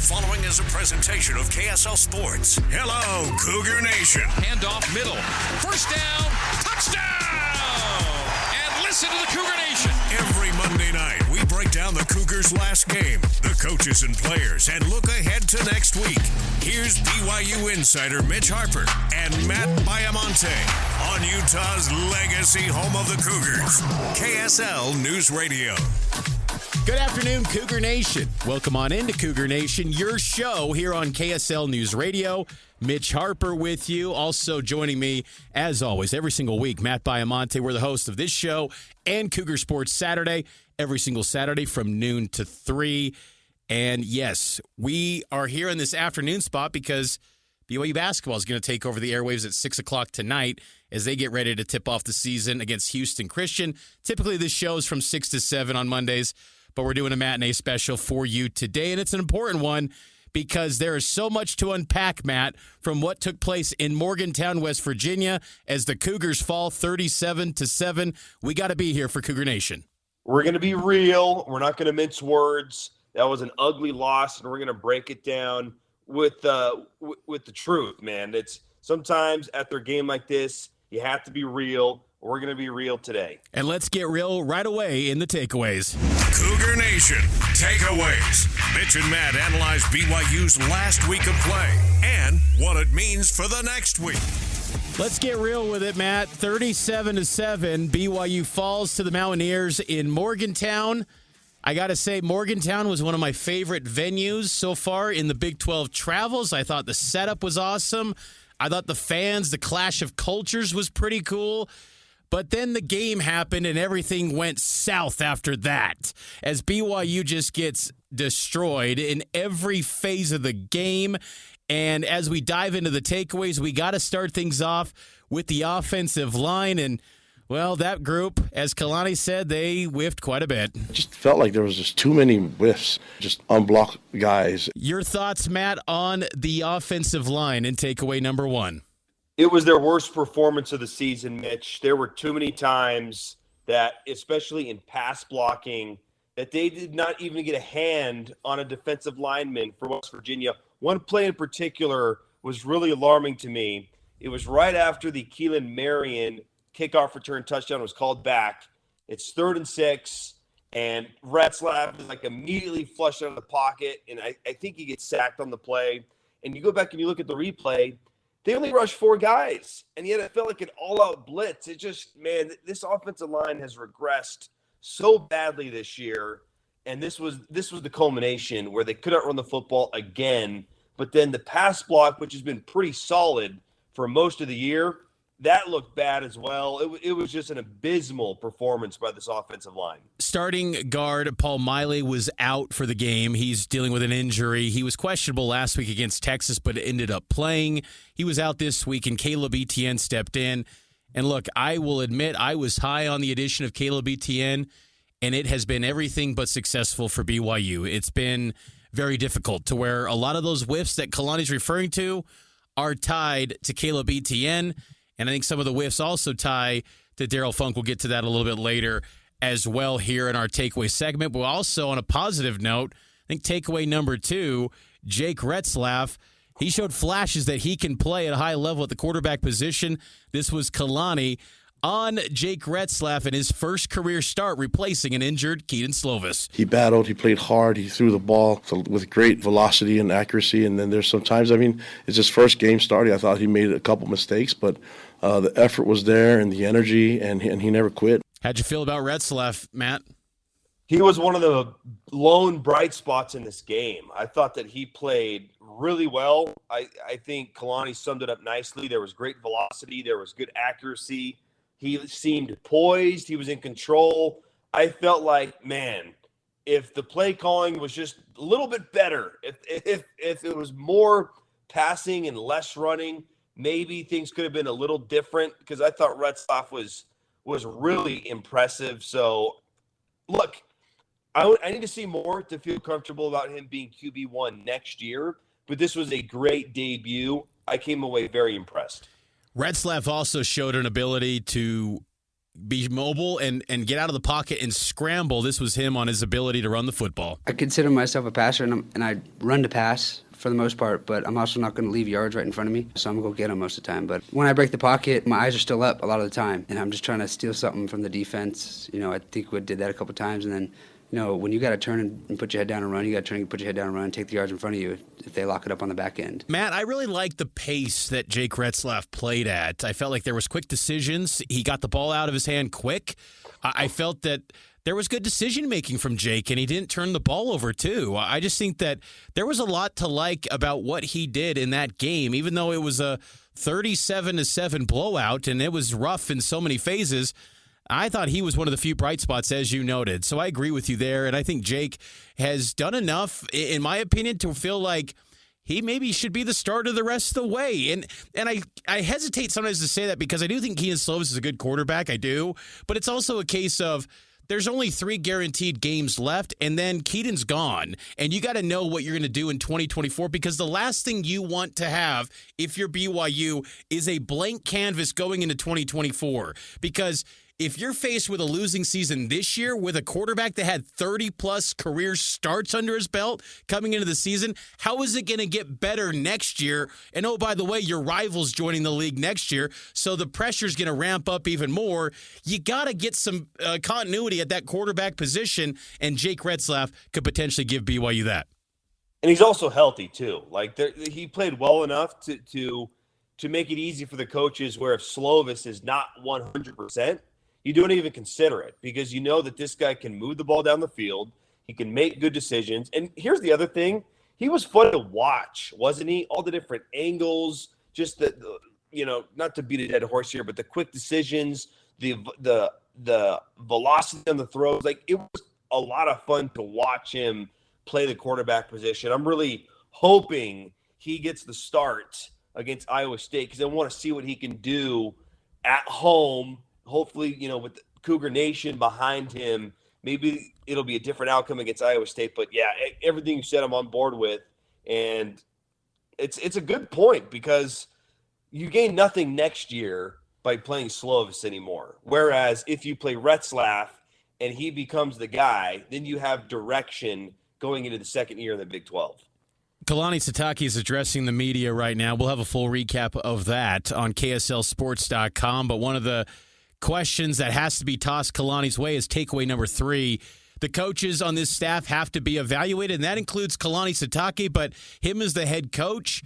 following is a presentation of KSL Sports. Hello, Cougar Nation. Handoff middle. First down. Touchdown! And listen to the Cougar Nation. Every Monday night, we break down the Cougars' last game, the coaches and players, and look ahead to next week. Here's BYU insider Mitch Harper and Matt Baiamonte on Utah's legacy home of the Cougars, KSL News Radio. Good afternoon, Cougar Nation. Welcome on into Cougar Nation, your show here on KSL News Radio. Mitch Harper with you. Also joining me, as always, every single week, Matt Baiamonte. We're the host of this show and Cougar Sports Saturday, every single Saturday from noon to 3. And yes, we are here in this afternoon spot because BYU basketball is going to take over the airwaves at 6 o'clock tonight as they get ready to tip off the season against Houston Christian. Typically, this show is from 6 to 7 on Mondays, but we're doing a matinee special for you today, and it's an important one because there is so much to unpack, Matt, from what took place in Morgantown, West Virginia, as the Cougars fall 37-7. We got to be here for Cougar Nation. We're going to be real. We're not going to mince words. That was an ugly loss, and we're going to break it down with the truth, man. It's sometimes after a game like this, you have to be real. We're going to be real today. And let's get real right away in the takeaways. Cougar Nation takeaways. Mitch and Matt analyze BYU's last week of play and what it means for the next week. Let's get real with it, Matt. 37-7, BYU falls to the Mountaineers in Morgantown. I got to say, Morgantown was one of my favorite venues so far in the Big 12 travels. I thought the setup was awesome. I thought the fans, the clash of cultures was pretty cool. But then the game happened and everything went south after that as BYU just gets destroyed in every phase of the game. And as we dive into the takeaways, we got to start things off with the offensive line. And, well, that group, as Kalani said, they whiffed quite a bit. Just felt like there was just too many whiffs, just unblocked guys. Your thoughts, Matt, on the offensive line in takeaway number one? It was their worst performance of the season, Mitch. There were too many times that, especially in pass blocking, that they did not even get a hand on a defensive lineman for West Virginia. One play in particular was really alarming to me. It was right after the Keelan Marion kickoff return touchdown was called back. It's 3rd and 6, and Retzlaff is like immediately flushed out of the pocket, and I think he gets sacked on the play. And you go back and you look at the replay, they only rushed 4 guys, and yet it felt like an all-out blitz. It just, man, this offensive line has regressed so badly this year, and this was the culmination where they couldn't run the football again. But then the pass block, which has been pretty solid for most of the year, that looked bad as well. It was just an abysmal performance by this offensive line. Starting guard Paul Miley was out for the game. He's dealing with an injury. He was questionable last week against Texas, but ended up playing. He was out this week, and Caleb Etienne stepped in. And look, I will admit I was high on the addition of Caleb Etienne, and it has been everything but successful for BYU. It's been very difficult to where a lot of those whiffs that Kalani's referring to are tied to Caleb Etienne. And I think some of the whiffs also tie to Daryl Funk. We'll get to that a little bit later as well here in our takeaway segment. But also on a positive note, I think takeaway number 2, Jake Retzlaff, he showed flashes that he can play at a high level at the quarterback position. This was Kalani on Jake Retzlaff in his first career start, replacing an injured Keaton Slovis. He battled, he played hard, he threw the ball with great velocity and accuracy. And then there's sometimes, it's his first game starting. I thought he made a couple mistakes, but the effort was there and the energy, and he never quit. How'd you feel about Retzlaff, Matt? He was one of the lone bright spots in this game. I thought that he played really well. I think Kalani summed it up nicely. There was great velocity. There was good accuracy. He seemed poised. He was in control. I felt like, man, if the play calling was just a little bit better, if it was more passing and less running, maybe things could have been a little different, because I thought Retzlaff was really impressive. So, look, I need to see more to feel comfortable about him being QB1 next year, but this was a great debut. I came away very impressed. Retzlaff also showed an ability to be mobile and get out of the pocket and scramble. This was him on his ability to run the football. I consider myself a passer, and I run to pass for the most part, but I'm also not going to leave yards right in front of me, so I'm going to go get them most of the time. But when I break the pocket, my eyes are still up a lot of the time, and I'm just trying to steal something from the defense. I think we did that a couple times, and then when you got to turn and put your head down and run, you got to turn and put your head down and run and take the yards in front of you if they lock it up on the back end. Matt, I really liked the pace that Jake Retzlaff played at. I felt like there was quick decisions. He got the ball out of his hand quick. I felt that there was good decision-making from Jake, and he didn't turn the ball over, too. I just think that there was a lot to like about what he did in that game, even though it was a 37-7 blowout, and it was rough in so many phases. I thought he was one of the few bright spots, as you noted. So I agree with you there, and I think Jake has done enough, in my opinion, to feel like he maybe should be the starter the rest of the way. And I hesitate sometimes to say that because I do think Keaton Slovis is a good quarterback. I do. But it's also a case of there's only 3 guaranteed games left, and then Keaton's gone. And you got to know what you're going to do in 2024, because the last thing you want to have if you're BYU is a blank canvas going into 2024. Because if you're faced with a losing season this year with a quarterback that had 30-plus career starts under his belt coming into the season, how is it going to get better next year? And, oh, by the way, your rival's joining the league next year, so the pressure's going to ramp up even more. You got to get some continuity at that quarterback position, and Jake Retzlaff could potentially give BYU that. And he's also healthy, too. He played well enough to make it easy for the coaches where if Slovis is not 100%, you don't even consider it, because you know that this guy can move the ball down the field. He can make good decisions. And here's the other thing. He was fun to watch, wasn't he? All the different angles, just not to beat a dead horse here, but the quick decisions, the velocity on the throws. It was a lot of fun to watch him play the quarterback position. I'm really hoping he gets the start against Iowa State, because I want to see what he can do at home. Hopefully, with the Cougar Nation behind him, maybe it'll be a different outcome against Iowa State. But, yeah, everything you said I'm on board with. And it's a good point, because you gain nothing next year by playing Slovis anymore. Whereas if you play Retzlaff and he becomes the guy, then you have direction going into the second year in the Big 12. Kalani Sitake is addressing the media right now. We'll have a full recap of that on KSLSports.com. But one of the questions that has to be tossed Kalani's way is takeaway number 3. The coaches on this staff have to be evaluated, and that includes Kalani Sitake, but him as the head coach,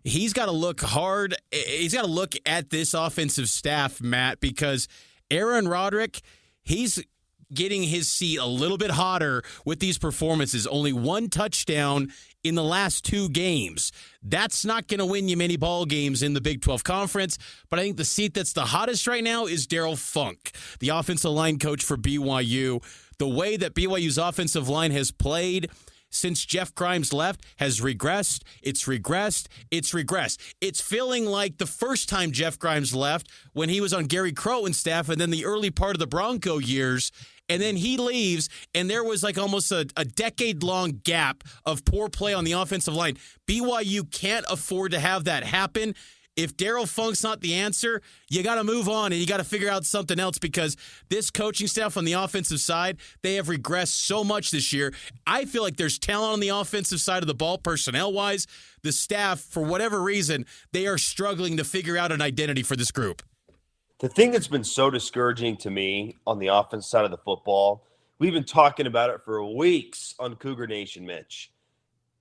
he's got to look hard. He's got to look at this offensive staff, Matt, because Aaron Roderick, he's getting his seat a little bit hotter with these performances. Only 1 touchdown in the last 2 games. That's not going to win you many ball games in the Big 12 Conference, but I think the seat that's the hottest right now is Daryl Funk, the offensive line coach for BYU. The way that BYU's offensive line has played since Jeff Grimes left has regressed. It's regressed. It's regressed. It's feeling like the first time Jeff Grimes left when he was on Gary Crowton's staff, and then the early part of the Bronco years. And then he leaves, and there was almost a decade-long gap of poor play on the offensive line. BYU can't afford to have that happen. If Daryl Funk's not the answer, you got to move on, and you got to figure out something else, because this coaching staff on the offensive side, they have regressed so much this year. I feel like there's talent on the offensive side of the ball, personnel-wise. The staff, for whatever reason, they are struggling to figure out an identity for this group. The thing that's been so discouraging to me on the offense side of the football, we've been talking about it for weeks on Cougar Nation, Mitch,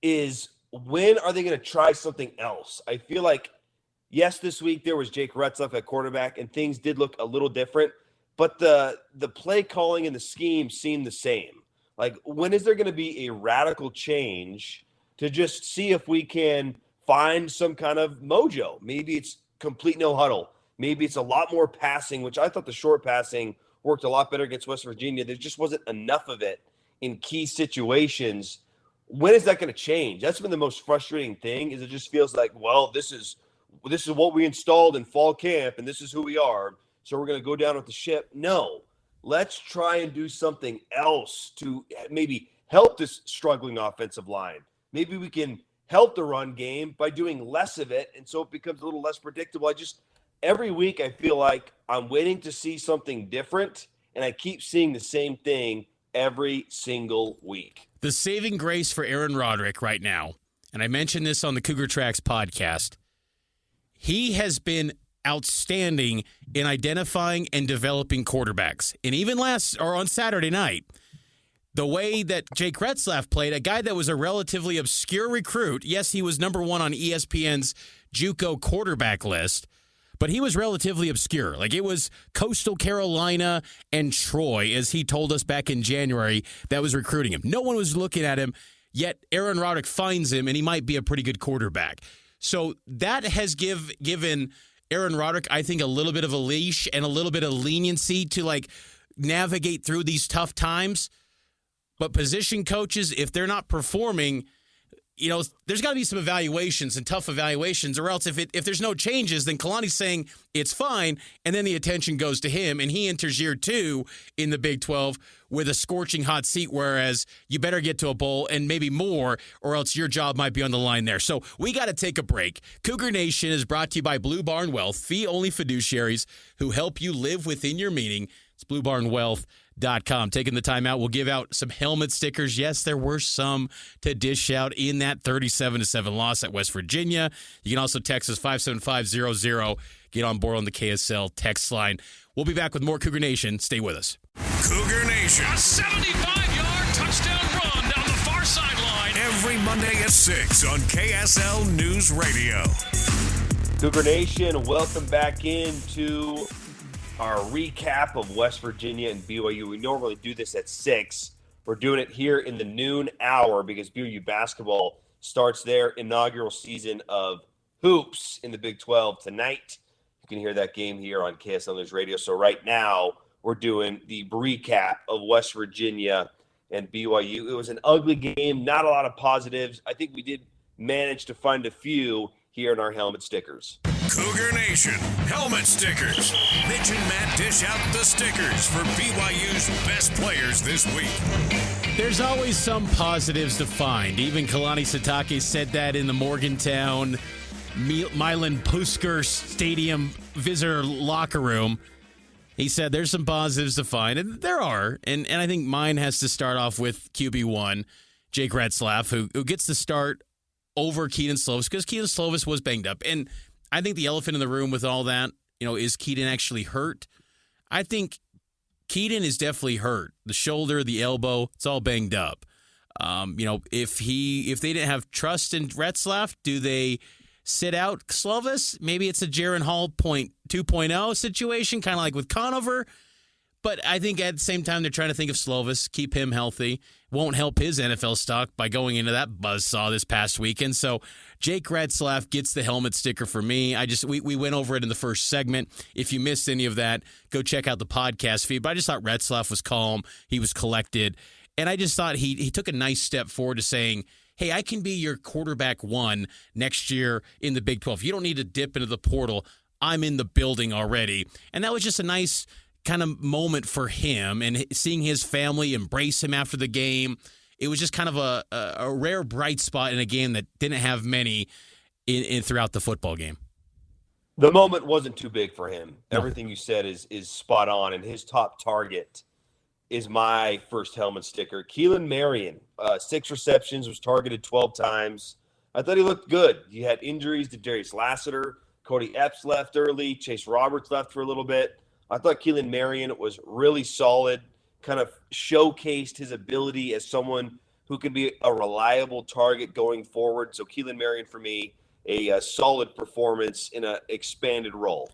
is when are they going to try something else? I feel like, yes, this week there was Jake Retzlaff at quarterback, and things did look a little different, but the play calling and the scheme seemed the same. When is there going to be a radical change to just see if we can find some kind of mojo? Maybe it's complete no huddle. Maybe it's a lot more passing, which I thought the short passing worked a lot better against West Virginia. There just wasn't enough of it in key situations. When is that going to change? That's been the most frustrating thing, is it just feels like, well, this is what we installed in fall camp, and this is who we are, so we're going to go down with the ship. No, let's try and do something else to maybe help this struggling offensive line. Maybe we can help the run game by doing less of it, and so it becomes a little less predictable. every week I feel like I'm waiting to see something different, and I keep seeing the same thing every single week. The saving grace for Aaron Roderick right now, and I mentioned this on the Cougar Tracks podcast, he has been outstanding in identifying and developing quarterbacks. And even on Saturday night, the way that Jake Retzlaff played, a guy that was a relatively obscure recruit. Yes, he was number one on ESPN's JUCO quarterback list, but he was relatively obscure. Like, it was Coastal Carolina and Troy, as he told us back in January, that was recruiting him. No one was looking at him, yet Aaron Roderick finds him, and he might be a pretty good quarterback. So that has given Aaron Roderick, I think, a little bit of a leash and a little bit of leniency to, like, navigate through these tough times. But position coaches, if they're not performing, there's got to be some evaluations and tough evaluations, or else if there's no changes, then Kalani's saying it's fine, and then the attention goes to him, and he enters year 2 in the Big 12 with a scorching hot seat, whereas you better get to a bowl and maybe more, or else your job might be on the line there. So we got to take a break. Cougar Nation is brought to you by Blue Barn Wealth, fee-only fiduciaries who help you live within your meaning. It's BlueBarnWealth.com. Taking the time out, we'll give out some helmet stickers. Yes, there were some to dish out in that 37-7 loss at West Virginia. You can also text us 57500. Get on board on the KSL text line. We'll be back with more Cougar Nation. Stay with us. Cougar Nation. A 75-yard touchdown run down the far sideline. Every Monday at 6 on KSL News Radio. Cougar Nation, welcome back into our recap of West Virginia and BYU. We normally do this at 6. We're doing it here in the noon hour because BYU basketball starts their inaugural season of hoops in the Big 12 tonight. You can hear that game here on KSL News Radio. So right now, we're doing the recap of West Virginia and BYU. It was an ugly game, not a lot of positives. I think we did manage to find a few here in our helmet stickers. Cougar Nation helmet stickers. Mitch and Matt dish out the stickers for BYU's best players this week. There's always some positives to find. Even Kalani Sitake said that in the Morgantown Milan Puskar Stadium visitor locker room. He said there's some positives to find, and there are. And I think mine has to start off with QB1, Jake Retzlaff, who gets the start over Keaton Slovis because Keaton Slovis was banged up. And I think the elephant in the room with all that, is Keaton actually hurt? I think Keaton is definitely hurt. The shoulder, the elbow, it's all banged up. If they didn't have trust in Retzlaff, do they sit out Slovis? Maybe it's a Jaron Hall 2.0 situation, kind of like with Conover. But I think at the same time, they're trying to think of Slovis, keep him healthy. Won't help his NFL stock by going into that buzzsaw this past weekend. So Jake Retzlaff gets the helmet sticker for me. We went over it in the first segment. If you missed any of that, go check out the podcast feed. But I just thought Retzlaff was calm. He was collected. And I just thought he took a nice step forward to saying, hey, I can be your quarterback 1 next year in the Big 12. You don't need to dip into the portal. I'm in the building already. And that was just a nice kind of moment for him, and seeing his family embrace him after the game. It was just kind of a rare bright spot in a game that didn't have many in throughout the football game. The moment wasn't too big for him. No. Everything you said is spot on, and his top target is my first helmet sticker. Keelan Marion, 6 receptions, was targeted 12 times. I thought he looked good. He had injuries to Darius Lassiter. Cody Epps left early. Chase Roberts left for a little bit. I thought Keelan Marion was really solid, kind of showcased his ability as someone who can be a reliable target going forward. So Keelan Marion, for me, a solid performance in an expanded role.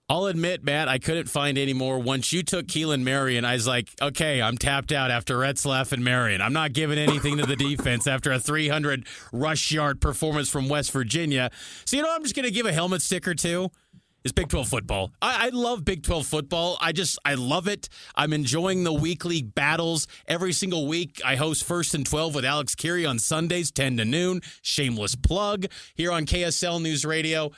I'll admit, Matt, I couldn't find any more. Once you took Keelan Marion, I was like, okay, I'm tapped out after Retzlaff and Marion. I'm not giving anything to the defense after a 300 rush yard performance from West Virginia. So, I'm just going to give a helmet sticker to is Big 12 football. I love Big 12 football. I love it. I'm enjoying the weekly battles. Every single week, I host First and 12 with Alex Keary on Sundays, 10 to noon. Shameless plug here on KSL News Radio.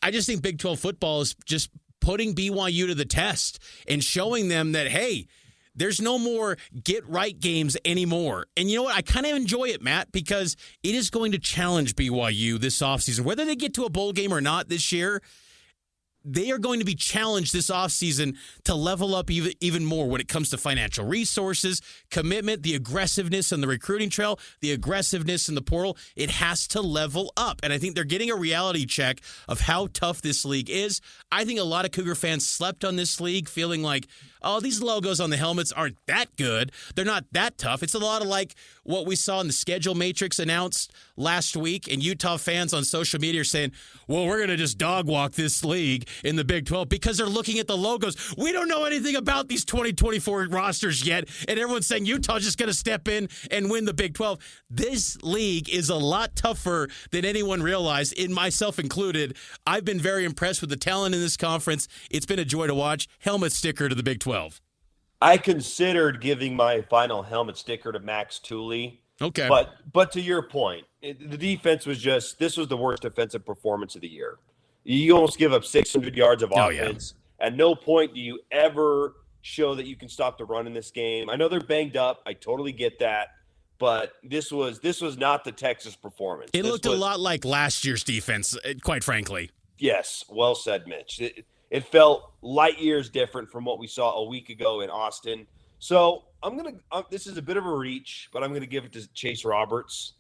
I just think Big 12 football is just putting BYU to the test and showing them that, hey, there's no more get-right games anymore. And you know what? I kind of enjoy it, Matt, because it is going to challenge BYU this offseason. Whether they get to a bowl game or not this year, they are going to be challenged this offseason to level up even more when it comes to financial resources, commitment, the aggressiveness on the recruiting trail, the aggressiveness in the portal. It has to level up. And I think they're getting a reality check of how tough this league is. I think a lot of Cougar fans slept on this league feeling like, oh, these logos on the helmets aren't that good. They're not that tough. It's a lot of like what we saw in the schedule matrix announced last week, and Utah fans on social media are saying, well, we're going to just dog walk this league in the Big 12 because they're looking at the logos. We don't know anything about these 2024 rosters yet, and everyone's saying Utah's just going to step in and win the Big 12. This league is a lot tougher than anyone realized, in myself included. I've been very impressed with the talent in this conference. It's been a joy to watch. Helmet sticker to the Big 12. I considered giving my final helmet sticker to Max Tooley. Okay. But to your point, the defense was this was the worst defensive performance of the year. You almost give up 600 yards of offense. Yeah. At no point do you ever show that you can stop the run in this game. I know they're banged up. I totally get that. But this was not the Texas performance. It looked a lot like last year's defense, quite frankly. Yes, well said, Mitch. It felt light years different from what we saw a week ago in Austin. So this is a bit of a reach, but I'm going to give it to Chase Roberts.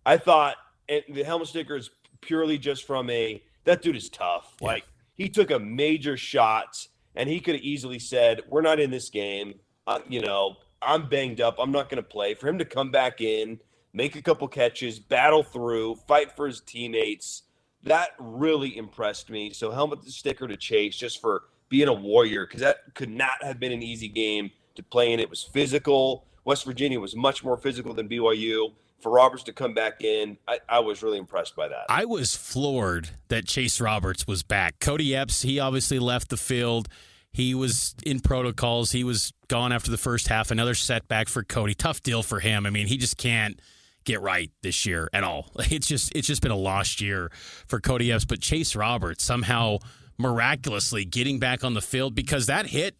I thought the helmet sticker is purely just from that dude is tough. Yeah. Like, he took a major shot, and he could have easily said, we're not in this game. I'm banged up. I'm not going to play. For him to come back in, make a couple catches, battle through, fight for his teammates, that really impressed me. So helmet sticker to Chase just for being a warrior, because that could not have been an easy game to play in. It was physical. West Virginia was much more physical than BYU. For Roberts to come back in, I was really impressed by that. I was floored that Chase Roberts was back. Cody Epps, he obviously left the field. He was in protocols. He was gone after the first half. Another setback for Cody. Tough deal for him. I mean, he just can't get right this year at all. It's just been a lost year for Cody Epps. But Chase Roberts somehow miraculously getting back on the field, because that hit,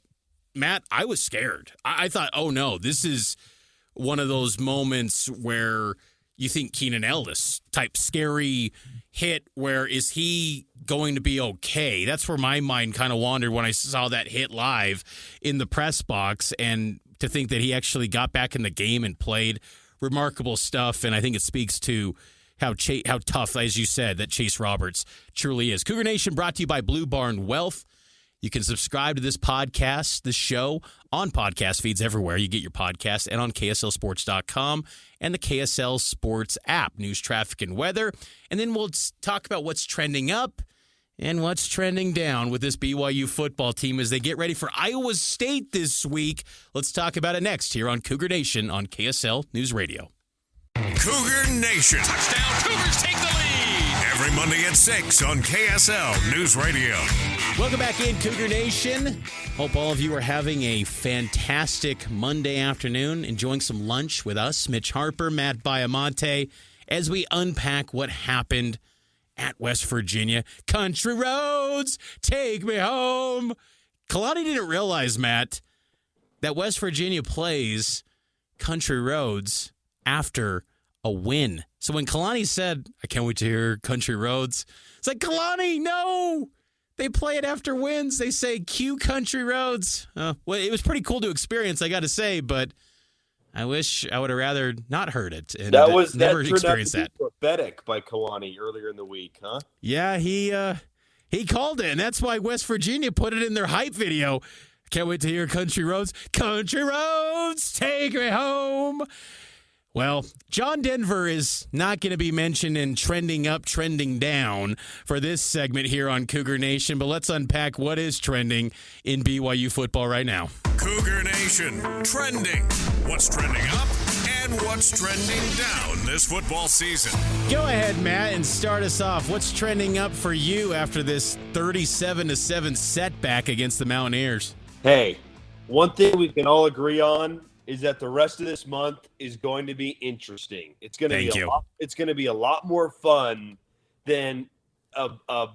Matt, I was scared. I thought, oh no, this is one of those moments where you think Keenan Ellis type scary hit, where is he going to be okay? That's where my mind kind of wandered when I saw that hit live in the press box, and to think that he actually got back in the game and played. Remarkable stuff, and I think it speaks to how tough, as you said, that Chase Roberts truly is. Cougar Nation brought to you by Blue Barn Wealth. You can subscribe to this podcast, this show, on podcast feeds everywhere you get your podcasts, and on KSLSports.com and the KSL Sports app. News, traffic, and weather. And then we'll talk about what's trending up and what's trending down with this BYU football team as they get ready for Iowa State this week. Let's talk about it next here on Cougar Nation on KSL News Radio. Cougar Nation. Touchdown, Cougars take the lead. Every Monday at 6 on KSL News Radio. Welcome back in, Cougar Nation. Hope all of you are having a fantastic Monday afternoon, enjoying some lunch with us, Mitch Harper, Matt Baiamonte, as we unpack what happened at West Virginia. Country roads, take me home. Kalani didn't realize, Matt, that West Virginia plays country roads after a win. So when Kalani said, I can't wait to hear country roads, it's like, Kalani, no! They play it after wins. They say, cue country roads. Well, it was pretty cool to experience, I got to say, but I wish I would have rather not heard it and never experienced that. Prophetic by Kalani earlier in the week, huh? Yeah, he called it, and that's why West Virginia put it in their hype video. Can't wait to hear country roads. Country roads, take me home. Well, John Denver is not going to be mentioned in Trending Up, Trending Down for this segment here on Cougar Nation, but let's unpack what is trending in BYU football right now. Cougar Nation, trending. What's trending up and what's trending down this football season? Go ahead, Matt, and start us off. What's trending up for you after this 37-7 setback against the Mountaineers? Hey, one thing we can all agree on is that the rest of this month is going to be interesting. It's going to be a lot more fun than a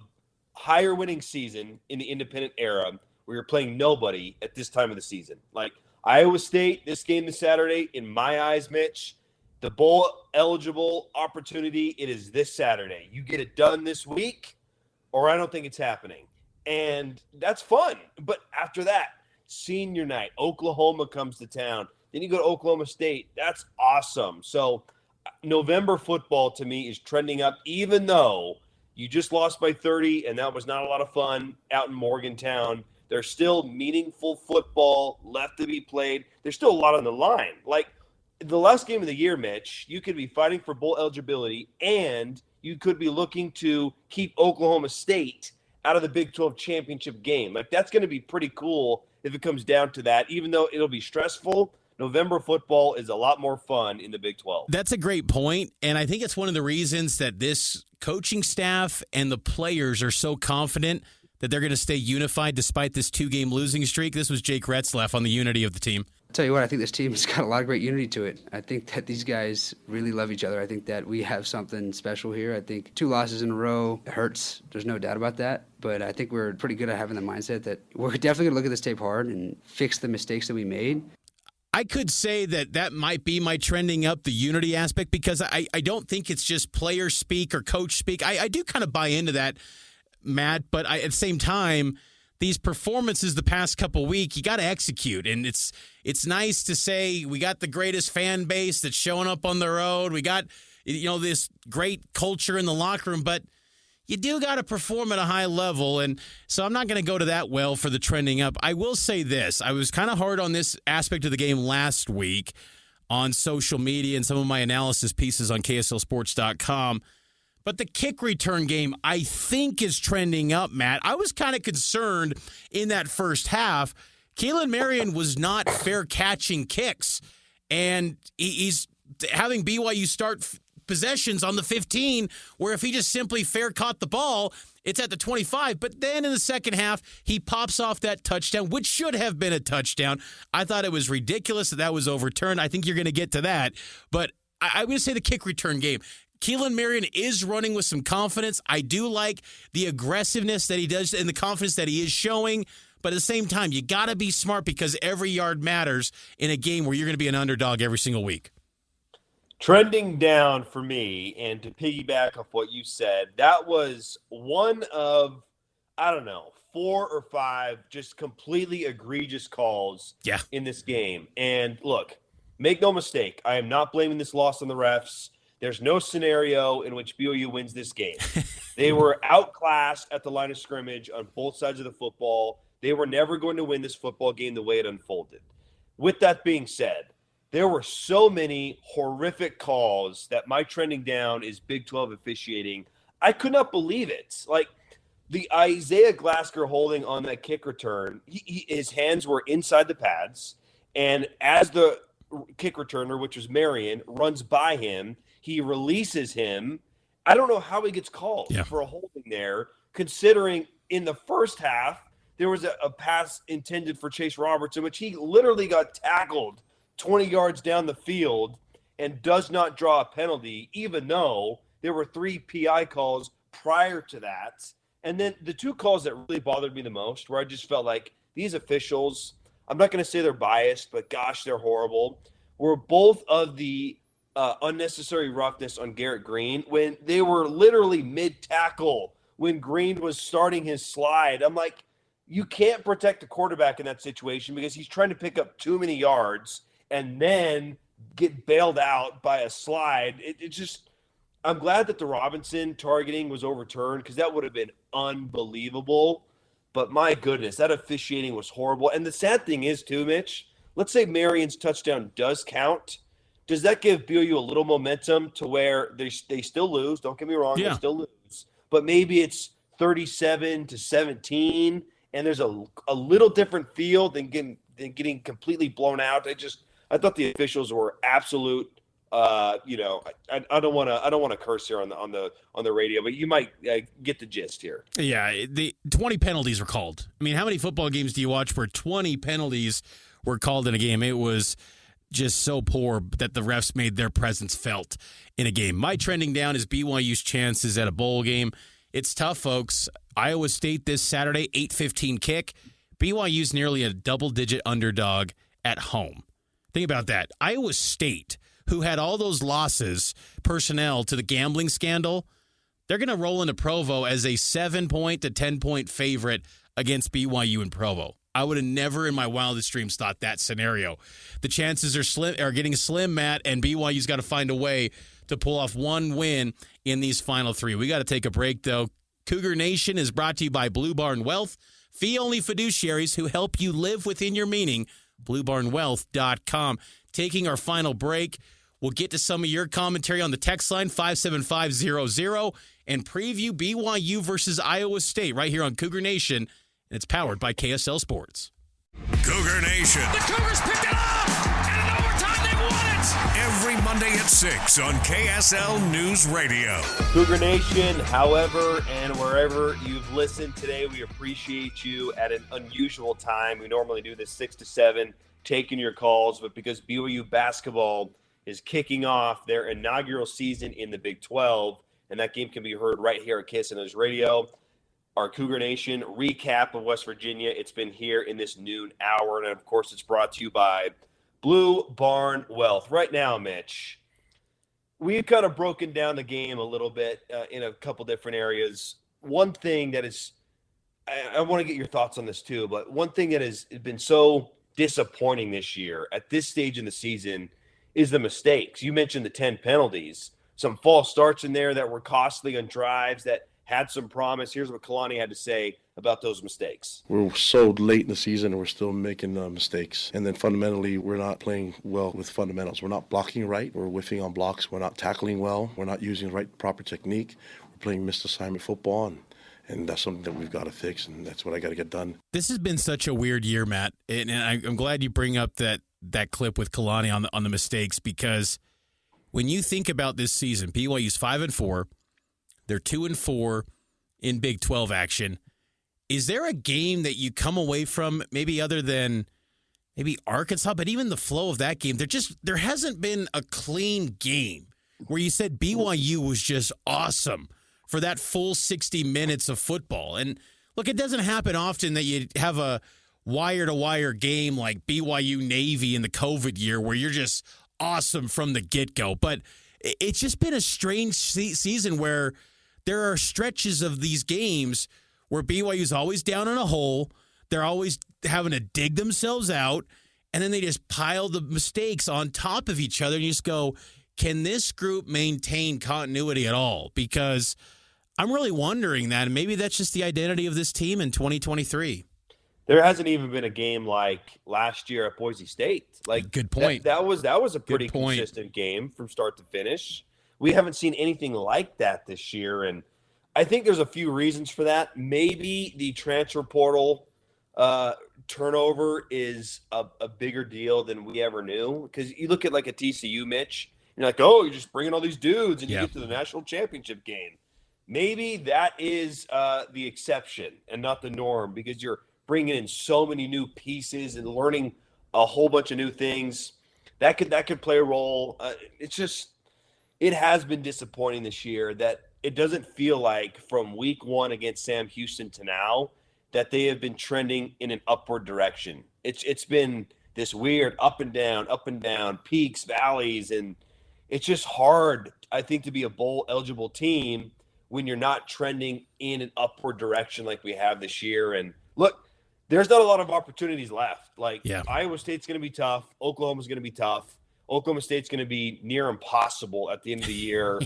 higher winning season in the independent era where you're playing nobody at this time of the season. Like Iowa State, this game this Saturday, in my eyes, Mitch, the bowl eligible opportunity, it is this Saturday. You get it done this week, or I don't think it's happening. And that's fun. But after that, senior night, Oklahoma comes to town. Then you go to Oklahoma State. That's awesome. So November football to me is trending up, even though you just lost by 30, and that was not a lot of fun out in Morgantown. There's still meaningful football left to be played. There's still a lot on the line. Like the last game of the year, Mitch, you could be fighting for bowl eligibility, and you could be looking to keep Oklahoma State out of the Big 12 championship game. Like that's going to be pretty cool if it comes down to that, even though it'll be stressful. November football is a lot more fun in the Big 12. That's a great point, and I think it's one of the reasons that this coaching staff and the players are so confident that they're going to stay unified despite this 2-game losing streak. This was Jake Retzlaff on the unity of the team. I'll tell you what, I think this team's got a lot of great unity to it. I think that these guys really love each other. I think that we have something special here. I think 2 losses in a row hurts. There's no doubt about that. But I think we're pretty good at having the mindset that we're definitely going to look at this tape hard and fix the mistakes that we made. I could say that might be my trending up, the unity aspect, because I don't think it's just player speak or coach speak. I do kind of buy into that, Matt, but at the same time, these performances the past couple weeks, you got to execute. And it's nice to say we got the greatest fan base that's showing up on the road. We got, this great culture in the locker room, but you do got to perform at a high level. And so I'm not going to go to that well for the trending up. I will say this. I was kind of hard on this aspect of the game last week on social media and some of my analysis pieces on KSLSports.com. But the kick return game, I think, is trending up, Matt. I was kind of concerned in that first half. Keelan Marion was not fair catching kicks, and he's having BYU start possessions on the 15, where if he just simply fair caught the ball, it's at the 25. But then in the second half, he pops off that touchdown, which should have been a touchdown. I thought it was ridiculous that was overturned. I think you're going to get to that. But I'm going to say the kick return game. Keelan Marion is running with some confidence. I do like the aggressiveness that he does and the confidence that he is showing. But at the same time, you got to be smart because every yard matters in a game where you're going to be an underdog every single week. Trending down for me, and to piggyback off what you said, that was one of, 4 or 5 just completely egregious calls in this game. And look, make no mistake, I am not blaming this loss on the refs. There's no scenario in which BYU wins this game. They were outclassed at the line of scrimmage on both sides of the football. They were never going to win this football game the way it unfolded. With that being said, there were so many horrific calls that my trending down is Big 12 officiating. I could not believe it. Like the Isaiah Glasker holding on that kick return, his hands were inside the pads, and as the kick returner, which was Marion, runs by him, he releases him. I don't know how he gets called for a holding there, considering in the first half, there was a pass intended for Chase Roberts in which he literally got tackled 20 yards down the field and does not draw a penalty, even though there were 3 PI calls prior to that. And then the 2 calls that really bothered me the most, where I just felt like these officials, I'm not going to say they're biased, but gosh, they're horrible, were both of the unnecessary roughness on Garrett Green when they were literally mid-tackle when Green was starting his slide. I'm like, you can't protect the quarterback in that situation because he's trying to pick up too many yards and then get bailed out by a slide. It just – I'm glad that the Robinson targeting was overturned because that would have been unbelievable. But my goodness, that officiating was horrible. And the sad thing is too, Mitch, let's say Marion's touchdown does count. Does that give BYU a little momentum to where they still lose? Don't get me wrong, they still lose. But maybe it's 37-17, and there's a little different feel than getting completely blown out. I thought the officials were absolute. I don't want to curse here on the radio, but you might get the gist here. Yeah, the 20 penalties were called. I mean, how many football games do you watch where 20 penalties were called in a game? It was just so poor that the refs made their presence felt in a game. My trending down is BYU's chances at a bowl game. It's tough, folks. Iowa State this Saturday, 8:15 kick. BYU's nearly a double-digit underdog at home. Think about that. Iowa State, who had all those losses, personnel to the gambling scandal, They're going to roll into Provo as a 7-point to 10-point favorite against BYU in Provo. I would have never in my wildest dreams thought that scenario. The chances are getting slim, Matt, and BYU's got to find a way to pull off one win in these final three. We got to take a break, though. Cougar Nation is brought to you by Blue Barn Wealth, fee-only fiduciaries who help you live within your meaning, bluebarnwealth.com. Taking our final break, we'll get to some of your commentary on the text line, 57500, and preview BYU versus Iowa State right here on Cougar Nation, and it's powered by KSL Sports. Cougar Nation. The Cougars picked it up, and in overtime they won it. Every Monday at 6 on KSL News Radio. Cougar Nation, however and wherever you've listened today, we appreciate you at an unusual time. We normally do this 6 to 7, taking your calls, but because BYU basketball is kicking off their inaugural season in the Big 12, and that game can be heard right here at KSL News Radio. Our Cougar Nation recap of West Virginia. It's been here in this noon hour, and of course, it's brought to you by Blue Barn Wealth. Right now, Mitch, we've kind of broken down the game a little bit in a couple different areas. One thing that is, I want to get your thoughts on this too, but one thing that has been so disappointing this year at this stage in the season is the mistakes. You mentioned the 10 penalties, some false starts in there that were costly on drives that had some promise. Here's what Kalani had to say about those mistakes. We're so late in the season and we're still making mistakes. And then fundamentally, we're not playing well with fundamentals. We're not blocking right. We're whiffing on blocks. We're not tackling well. We're not using the right proper technique. We're playing missed assignment football, and that's something that we've got to fix, and that's what I got to get done. This has been such a weird year, Matt, and I'm glad you bring up that clip with Kalani on the mistakes, because when you think about this season, BYU's 5-4. They're 2-4 in Big 12 action. Is there a game that you come away from, maybe other than maybe Arkansas, but even the flow of that game, there hasn't been a clean game where you said BYU was just awesome for that full 60 minutes of football? And look, it doesn't happen often that you have a wire-to-wire game like BYU Navy in the COVID year where you're just awesome from the get-go. But it's just been a strange season where there are stretches of these games where BYU's always down in a hole. They're always having to dig themselves out, and then they just pile the mistakes on top of each other, and you just go, can this group maintain continuity at all? Because I'm really wondering that, and maybe that's just the identity of this team in 2023. There hasn't even been a game like last year at Boise State. Like, good point. That was a pretty consistent game from start to finish. We haven't seen anything like that this year, and I think there's a few reasons for that. Maybe the transfer portal turnover is a bigger deal than we ever knew, because you look at like a TCU, Mitch, you're like, oh, you're just bringing all these dudes and you get to the national championship game. Maybe that is the exception and not the norm, because you're bringing in so many new pieces and learning a whole bunch of new things. That could play a role. It has been disappointing this year that it doesn't feel like from week one against Sam Houston to now that they have been trending in an upward direction. It's been this weird up and down, peaks, valleys, and it's just hard, I think, to be a bowl eligible team when you're not trending in an upward direction like we have this year. And look, there's not a lot of opportunities left. Iowa State's going to be tough. Oklahoma's going to be tough. Oklahoma State's going to be near impossible at the end of the year.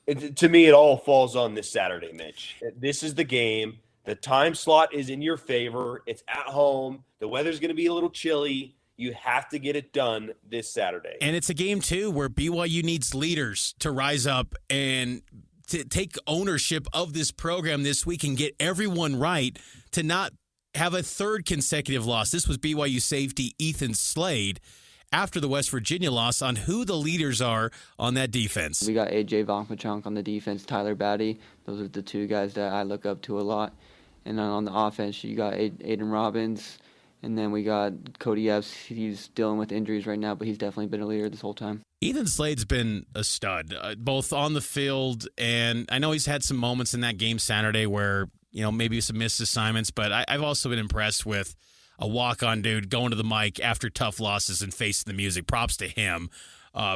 To me, it all falls on this Saturday, Mitch. This is the game. The time slot is in your favor. It's at home. The weather's going to be a little chilly. You have to get it done this Saturday. And it's a game, too, where BYU needs leaders to rise up and to take ownership of this program this week and get everyone right to not have a third consecutive loss. This was BYU safety Ethan Slade after the West Virginia loss on who the leaders are on that defense. We got A.J. Vonkmachunk on the defense, Tyler Batty. Those are the two guys that I look up to a lot. And then on the offense, you got Aiden Robbins. And then we got Cody Epps. He's dealing with injuries right now, but he's definitely been a leader this whole time. Ethan Slade's been a stud, both on the field, and I know he's had some moments in that game Saturday where, maybe some missed assignments, but I've also been impressed with a walk-on dude going to the mic after tough losses and facing the music. Props to him.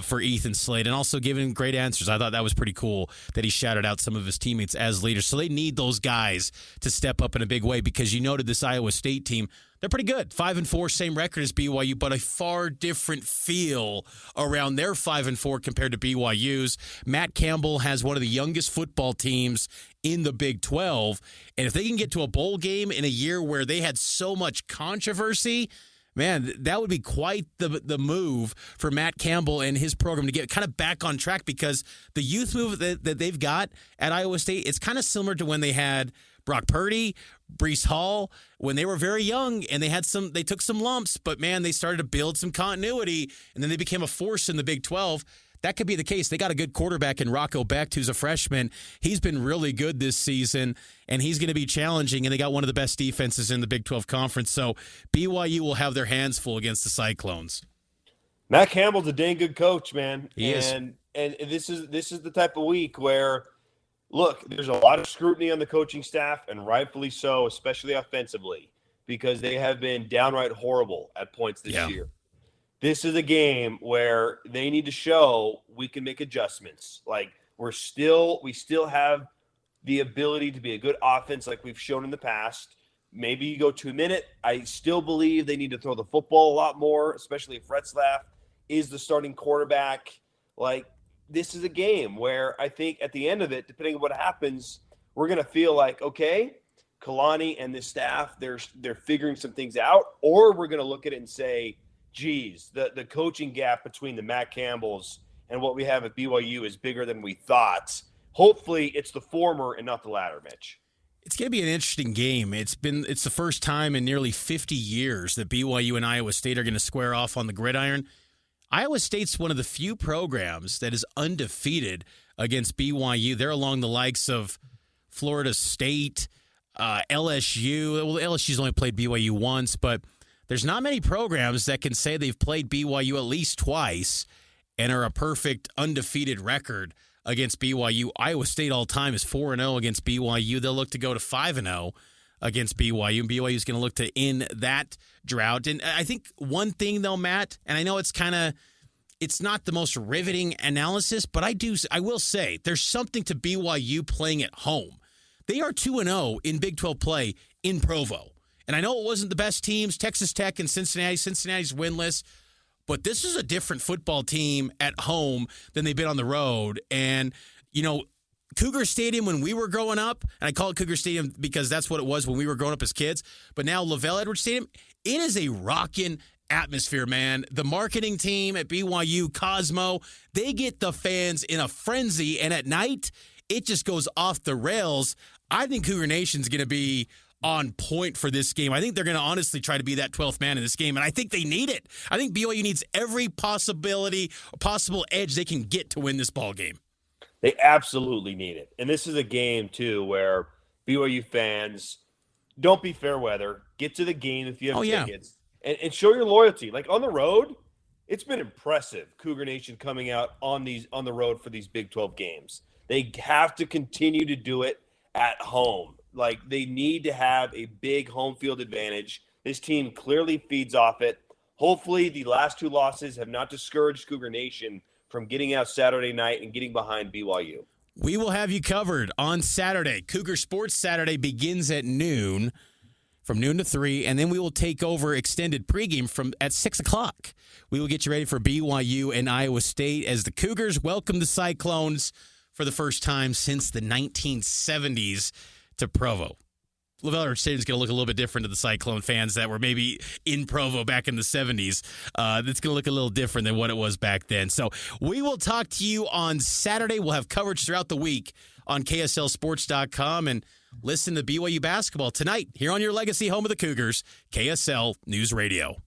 for Ethan Slade, and also giving great answers. I thought that was pretty cool that he shouted out some of his teammates as leaders. So they need those guys to step up in a big way, because you noted this Iowa State team, they're pretty good. 5-4, same record as BYU, but a far different feel around their 5-4 compared to BYU's. Matt Campbell has one of the youngest football teams in the Big 12, and if they can get to a bowl game in a year where they had so much controversy, man, that would be quite the move for Matt Campbell and his program to get kind of back on track, because the youth move that they've got at Iowa State, it's kind of similar to when they had Brock Purdy, Breece Hall, when they were very young, and they took some lumps, but man, they started to build some continuity, and then they became a force in the Big 12. That could be the case. They got a good quarterback in Rocco Becht, who's a freshman. He's been really good this season, and he's going to be challenging, and they got one of the best defenses in the Big 12 Conference. So BYU will have their hands full against the Cyclones. Matt Campbell's a dang good coach, man. He is. And this is the type of week where, look, there's a lot of scrutiny on the coaching staff, and rightfully so, especially offensively, because they have been downright horrible at points this year. This is a game where they need to show we can make adjustments. Like we still have the ability to be a good offense like we've shown in the past. Maybe you go 2-minute. I still believe they need to throw the football a lot more, especially if Retzlaff is the starting quarterback. Like this is a game where I think at the end of it, depending on what happens, we're going to feel like, okay, Kalani and the staff, they're figuring some things out, or we're going to look at it and say, geez, the coaching gap between the Matt Campbells and what we have at BYU is bigger than we thought. Hopefully it's the former and not the latter, Mitch. It's going to be an interesting game. It's the first time in nearly 50 years that BYU and Iowa State are going to square off on the gridiron. Iowa State's one of the few programs that is undefeated against BYU. They're along the likes of Florida State, LSU. Well, LSU's only played BYU once, but there's not many programs that can say they've played BYU at least twice and are a perfect undefeated record against BYU. Iowa State all time is 4-0 against BYU. They'll look to go to 5-0 against BYU, and BYU is going to look to end that drought. And I think one thing, though, Matt, and I know it's not the most riveting analysis, but I will say there's something to BYU playing at home. They are 2-0 in Big 12 play in Provo. And I know it wasn't the best teams, Texas Tech and Cincinnati. Cincinnati's winless. But this is a different football team at home than they've been on the road. And, you know, Cougar Stadium when we were growing up, and I call it Cougar Stadium because that's what it was when we were growing up as kids, but now Lavelle Edwards Stadium, it is a rocking atmosphere, man. The marketing team at BYU, Cosmo, they get the fans in a frenzy, and at night, it just goes off the rails. I think Cougar Nation's going to be on point for this game. I think they're going to honestly try to be that 12th man in this game, and I think they need it. I think BYU needs every possible edge they can get to win this ball game. They absolutely need it. And this is a game, too, where BYU fans, don't be fair weather. Get to the game if you have tickets. And show your loyalty. Like, on the road, it's been impressive, Cougar Nation coming out on the road for these Big 12 games. They have to continue to do it at home. Like, they need to have a big home field advantage. This team clearly feeds off it. Hopefully, the last two losses have not discouraged Cougar Nation from getting out Saturday night and getting behind BYU. We will have you covered on Saturday. Cougar Sports Saturday begins at noon, from noon to 3, and then we will take over extended pregame at 6 o'clock. We will get you ready for BYU and Iowa State as the Cougars welcome the Cyclones for the first time since the 1970s to Provo. Lavelle Edwards Stadium is going to look a little bit different to the Cyclone fans that were maybe in Provo back in the 70s. It's going to look a little different than what it was back then. So we will talk to you on Saturday. We'll have coverage throughout the week on KSLSports.com, and listen to BYU basketball tonight here on your legacy home of the Cougars, KSL News Radio.